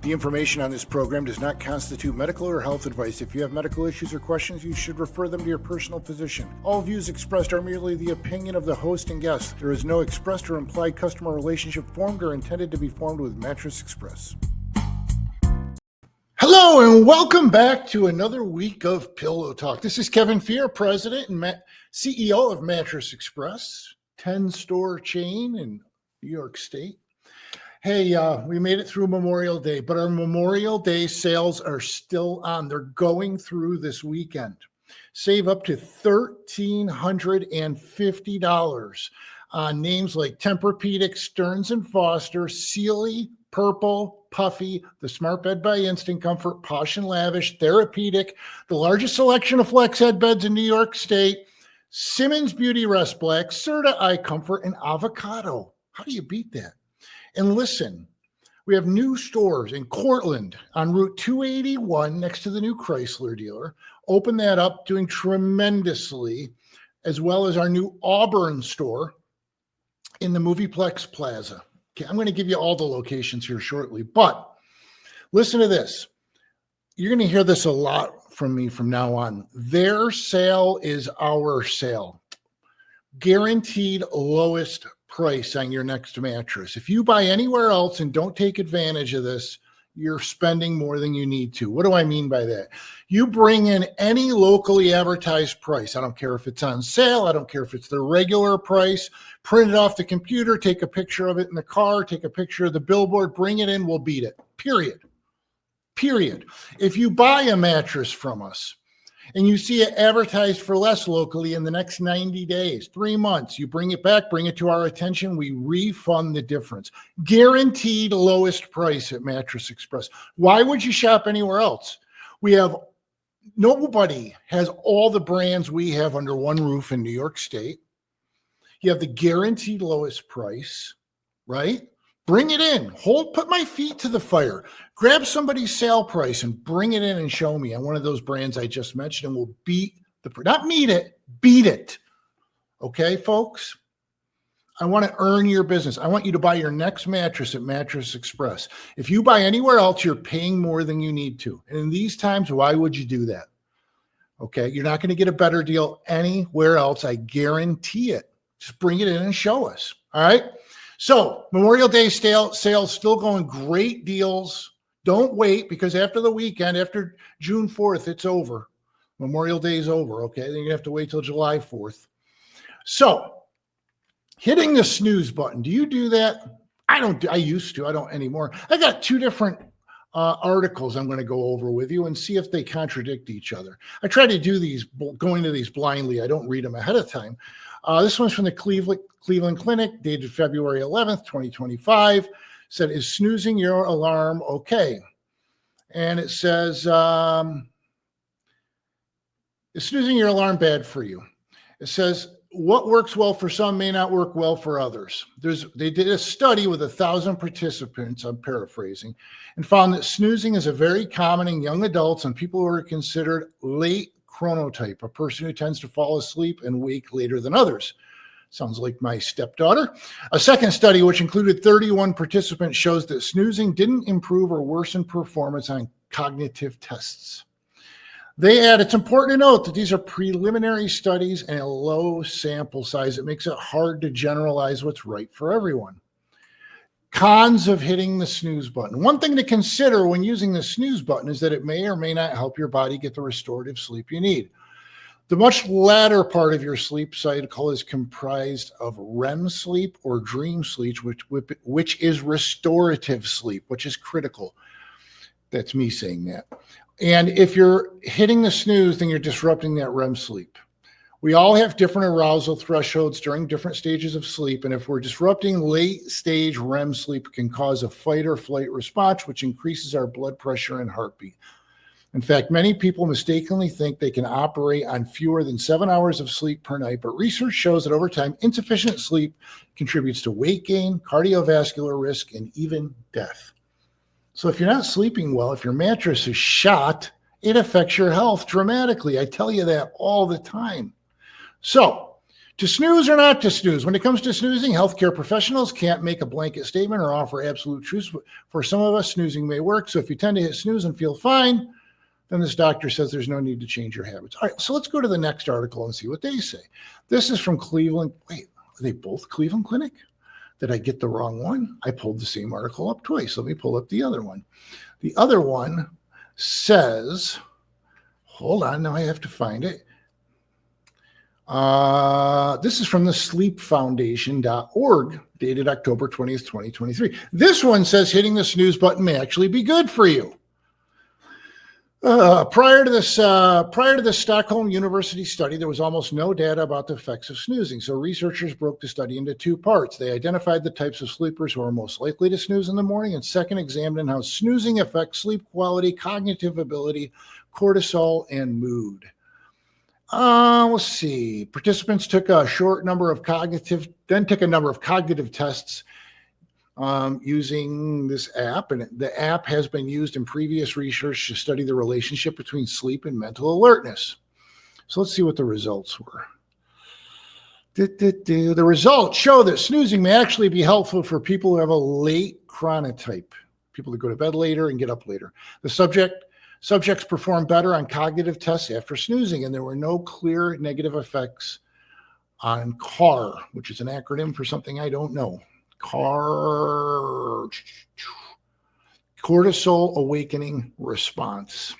The information on this program does not constitute medical or health advice. If you have medical issues or questions, you should refer them to your personal physician. All views expressed are merely the opinion of the host and guest. There is no expressed or implied customer relationship formed or intended to be formed with Mattress Express. Hello and welcome back to another week of Pillow Talk. This is Kevin Fear, President and CEO of Mattress Express, 10-store chain in New York State. Hey, we made it through Memorial Day, but our Memorial Day sales are still on. They're going through this weekend. Save up to $1,350 on names like Tempur-Pedic, Stearns & Foster, Sealy, Purple, Puffy, the Smart Bed by Instant Comfort, Posh & Lavish, Therapeutic, the largest selection of flex head beds in New York State, Simmons Beauty Rest Black, Serta Eye Comfort, and Avocado. How do you beat that? And listen, we have new stores in Cortland on Route 281 next to the new Chrysler dealer. Open that up, doing tremendously, as well as our new Auburn store in the Movieplex Plaza. Okay, I'm going to give you all the locations here shortly, but listen to this. You're going to hear this a lot from me from now on. Their sale is our sale. Guaranteed lowest price on your next mattress. If you buy anywhere else and don't take advantage of this, you're spending more than you need to. What do I mean by that? You bring in any locally advertised price. I don't care if it's on sale. I don't care if it's the regular price. Print it off the computer, take a picture of it in the car, take a picture of the billboard, bring it in, we'll beat it. Period. If you buy a mattress from us, and you see it advertised for less locally in the next 90 days, 3 months, you bring it back, bring it to our attention, we refund the difference. Guaranteed lowest price at Mattress Express. Why would you shop anywhere else? Nobody has all the brands we have under one roof in New York State. You have the guaranteed lowest price, right? Bring it in. Put my feet to the fire. Grab somebody's sale price and bring it in and show me on one of those brands I just mentioned, and we'll beat beat it. Okay, folks? I want to earn your business. I want you to buy your next mattress at Mattress Express. If you buy anywhere else, you're paying more than you need to. And in these times, why would you do that? Okay, you're not going to get a better deal anywhere else. I guarantee it. Just bring it in and show us. All right? So Memorial Day sales still going, great deals. Don't wait, because after the weekend, after June 4th, it's over. Memorial Day is over, okay? Then you have to wait till July 4th. So hitting the snooze button. Do you do that? I used to. I don't anymore. I got two different articles I'm going to go over with you and see if they contradict each other. I try to do these, going to these blindly. I don't read them ahead of time. This one's from the Cleveland Clinic, dated February 11th, 2025. Said, is snoozing your alarm okay? And it says, is snoozing your alarm bad for you? It says, what works well for some may not work well for others. They did a study with 1,000 participants, I'm paraphrasing, and found that snoozing is a very common in young adults and people who are considered late chronotype, a person who tends to fall asleep and wake later than others. Sounds like my stepdaughter. A second study, which included 31 participants, shows that snoozing didn't improve or worsen performance on cognitive tests. They add, it's important to note that these are preliminary studies and a low sample size. It makes it hard to generalize what's right for everyone. Cons of hitting the snooze button. One thing to consider when using the snooze button is that it may or may not help your body get the restorative sleep you need. The much latter part of your sleep cycle is comprised of REM sleep or dream sleep, which is restorative sleep, which is critical. That's me saying that. And if you're hitting the snooze, then you're disrupting that REM sleep. We all have different arousal thresholds during different stages of sleep. And if we're disrupting late stage REM sleep, it can cause a fight or flight response, which increases our blood pressure and heartbeat. In fact, many people mistakenly think they can operate on fewer than 7 hours of sleep per night, but research shows that over time, insufficient sleep contributes to weight gain, cardiovascular risk, and even death. So if you're not sleeping well, if your mattress is shot, it affects your health dramatically. I tell you that all the time. So To snooze or not to snooze? When it comes to snoozing, healthcare professionals can't make a blanket statement or offer absolute truths. For some of us, snoozing may work. So if you tend to hit snooze and feel fine, then this doctor says there's no need to change your habits. All right, so let's go to the next article and see what they say. This is from Cleveland. Wait, are they both Cleveland Clinic? Did I get the wrong one? I pulled the same article up twice. Let me pull up the other one. The other one says, hold on, now I have to find it. This is from the sleepfoundation.org, dated October 20th, 2023. This one says hitting the snooze button may actually be good for you. Prior to the Stockholm University study, there was almost no data about the effects of snoozing. So researchers broke the study into two parts. They identified the types of sleepers who are most likely to snooze in the morning, and second, examined how snoozing affects sleep quality, cognitive ability, cortisol, and mood. Let's see. Participants took a number of cognitive tests using this app, and the app has been used in previous research to study the relationship between sleep and mental alertness. So let's see what the results were. The results show that snoozing may actually be helpful for people who have a late chronotype, people that go to bed later and get up later. The subjects performed better on cognitive tests after snoozing, and there were no clear negative effects on CAR, which is an acronym for something I don't know. Cortisol awakening response.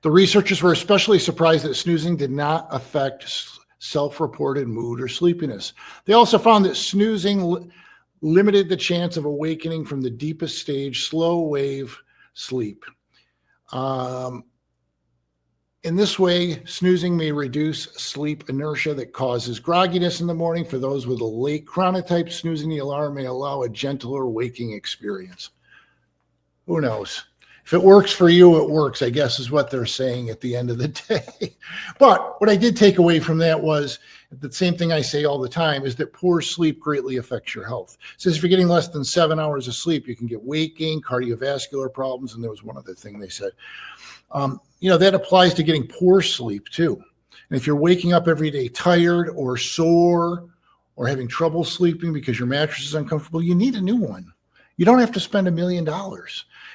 The researchers were especially surprised that snoozing did not affect self-reported mood or sleepiness. They also found that snoozing limited the chance of awakening from the deepest stage, slow wave sleep. In this way, snoozing may reduce sleep inertia that causes grogginess in the morning. For those with a late chronotype, snoozing the alarm may allow a gentler waking experience. Who knows? If it works for you, it works, I guess, is what they're saying at the end of the day. But what I did take away from that was the same thing I say all the time, is that poor sleep greatly affects your health. It says if you're getting less than 7 hours of sleep, you can get weight gain, cardiovascular problems, and there was one other thing they said. That applies to getting poor sleep too. And if you're waking up every day tired or sore or having trouble sleeping because your mattress is uncomfortable, you need a new one. You don't have to spend $1 million.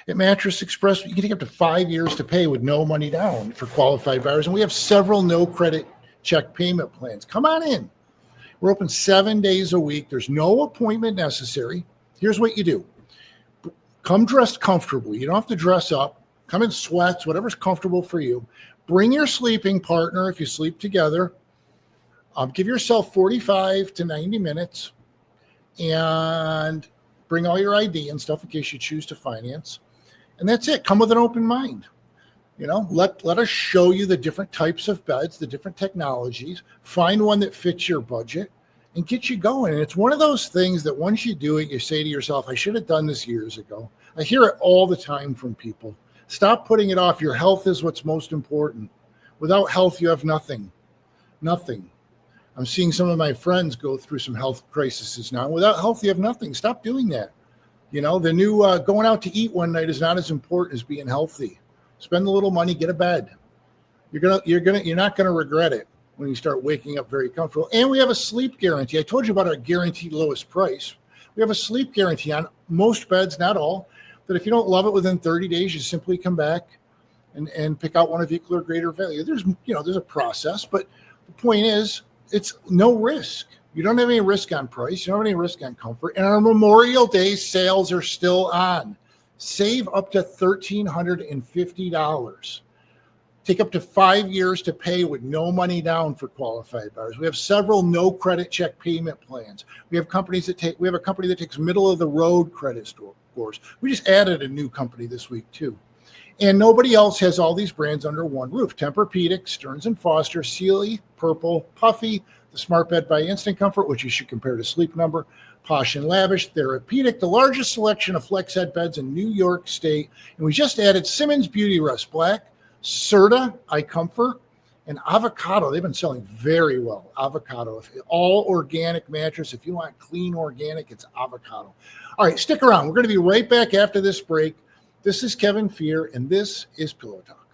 At Mattress Express, you can take up to 5 years to pay with no money down for qualified buyers. And we have several no credit check payment plans. Come on in. We're open 7 days a week. There's no appointment necessary. Here's what you do. Come dressed comfortably. You don't have to dress up. Come in sweats, whatever's comfortable for you. Bring your sleeping partner if you sleep together. Give yourself 45 to 90 minutes and bring all your ID and stuff in case you choose to finance. And that's it. Come with an open mind. Let us show you the different types of beds, the different technologies. Find one that fits your budget and get you going. And it's one of those things that once you do it, you say to yourself, I should have done this years ago. I hear it all the time from people. Stop putting it off. Your health is what's most important. Without health, you have nothing. Nothing. I'm seeing some of my friends go through some health crises now. Without health, you have nothing. Stop doing that. The new going out to eat one night is not as important as being healthy. Spend a little money, get a bed. You're not gonna regret it when you start waking up very comfortable. And we have a sleep guarantee. I told you about our guaranteed lowest price. We have a sleep guarantee on most beds, not all. That if you don't love it within 30 days, you simply come back and pick out one of equal or greater value. There's a process, but the point is, it's no risk. You don't have any risk on price. You don't have any risk on comfort. And our Memorial Day sales are still on. Save up to $1,350. Take up to 5 years to pay with no money down for qualified buyers. We have several no credit check payment plans. We have a company that takes middle of the road credit scores. We just added a new company this week too. And nobody else has all these brands under one roof. Tempur-Pedic, Stearns & Foster, Sealy, Purple, Puffy, the Smart Bed by Instant Comfort, which you should compare to Sleep Number, Posh and Lavish, Therapeutic, the largest selection of flex head beds in New York State. And we just added Simmons Beauty Rest Black, Serta, iComfort, and Avocado. They've been selling very well. Avocado, all organic mattress. If you want clean organic, it's Avocado. All right, stick around. We're going to be right back after this break. This is Kevin Fear, and this is Pillow Talk.